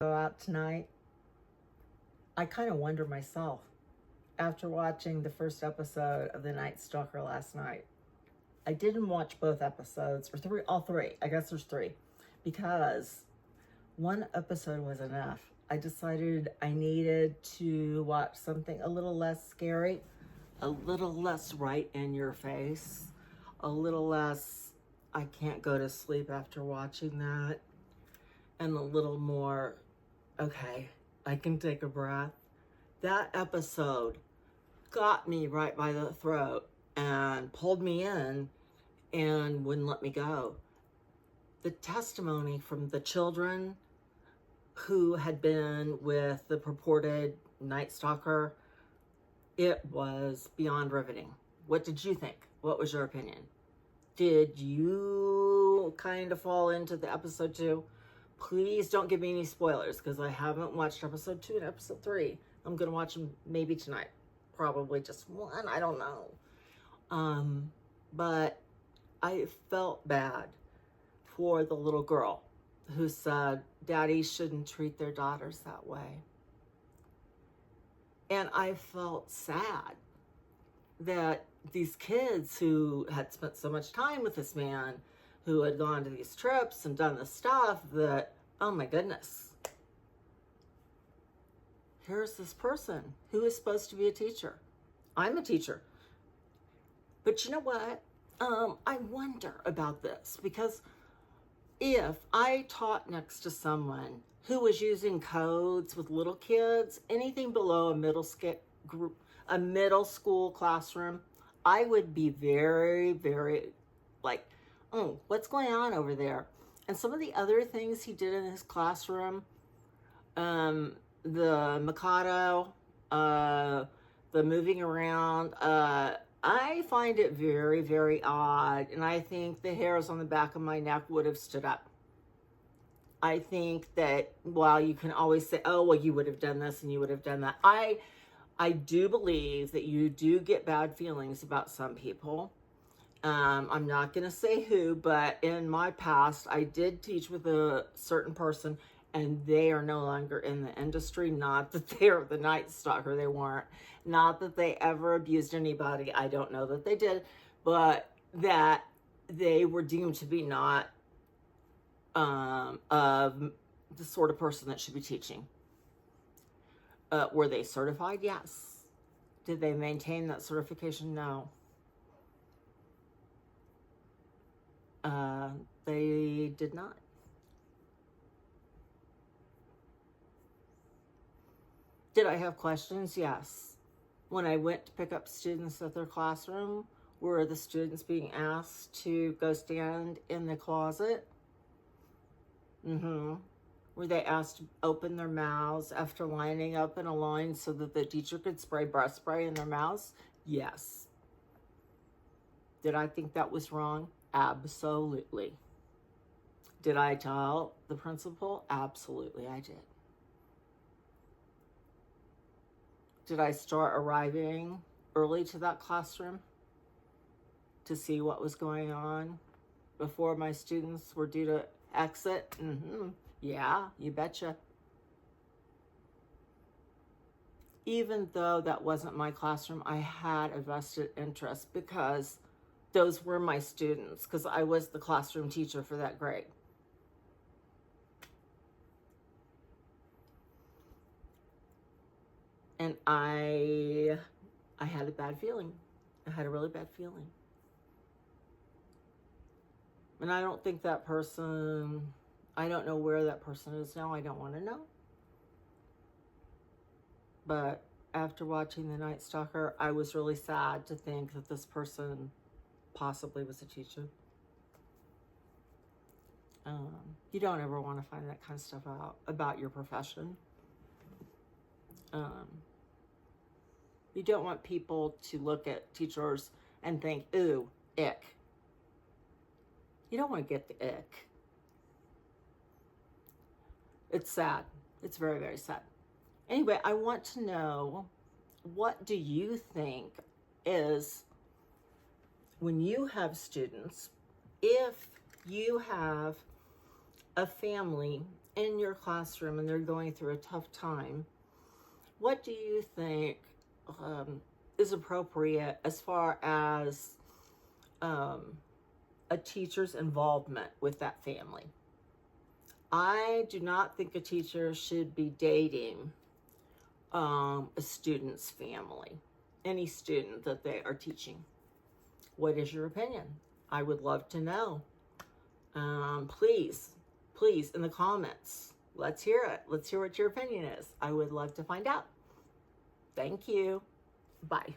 Go out tonight. I kind of wonder myself after watching the first episode of The Night Stalker last night. I didn't watch both episodes, or all three. I guess there's three, because one episode was enough. I decided I needed to watch something a little less scary, a little less right in your face, a little less, I can't go to sleep after watching that, and a little more, okay, I can take a breath. That episode got me right by the throat and pulled me in and wouldn't let me go. The testimony from the children who had been with the purported Night Stalker, it was beyond riveting. What did you think? What was your opinion? Did you kind of fall into the episode 2? Please don't give me any spoilers, because I haven't watched episode 2 and episode 3. I'm going to watch them maybe tonight. Probably just one. I don't know. But I felt bad for the little girl who said daddies shouldn't treat their daughters that way. And I felt sad that these kids who had spent so much time with this man, who had gone to these trips and done this stuff, that, oh my goodness, here's this person who is supposed to be a teacher. I'm a teacher. But you know what? I wonder about this, because if I taught next to someone who was using codes with little kids, anything below a middle school classroom, I would be very, very like, oh, what's going on over there? And some of the other things he did in his classroom, the Mikado, the moving around, I find it very, very odd. And I think the hairs on the back of my neck would have stood up. I think that while you can always say, oh, well, you would have done this and you would have done that, I do believe that you do get bad feelings about some people. I'm not going to say who, but in my past, I did teach with a certain person, and they are no longer in the industry. Not that they are the Night Stalker. They weren't. Not that they ever abused anybody. I don't know that they did, but that they were deemed to be not of the sort of person that should be teaching. Were they certified? Yes. Did they maintain that certification? No. They did not. Did I have questions? Yes. When I went to pick up students at their classroom, were the students being asked to go stand in the closet? Were they asked to open their mouths after lining up in a line so that the teacher could spray breath spray in their mouths? Yes. Did I think that was wrong? Absolutely. Did I tell the principal? Absolutely, I did. Did I start arriving early to that classroom to see what was going on before my students were due to exit? Yeah, you betcha. Even though that wasn't my classroom, I had a vested interest, because those were my students, because I was the classroom teacher for that grade. And I had a bad feeling. I had a really bad feeling. And I don't think that person, I don't know where that person is now. I don't want to know. But after watching The Night Stalker, I was really sad to think that this person possibly was a teacher. You don't ever want to find that kind of stuff out about your profession. You don't want people to look at teachers and think, ooh, ick. You don't want to get the ick. It's sad. It's very, very sad. Anyway, I want to know, what do you think is, when you have students, if you have a family in your classroom and they're going through a tough time, what do you think is appropriate as far as a teacher's involvement with that family? I do not think a teacher should be dating a student's family, any student that they are teaching. What is your opinion? I would love to know. Please in the comments, let's hear it. Let's hear what your opinion is. I would love to find out. Thank you. Bye.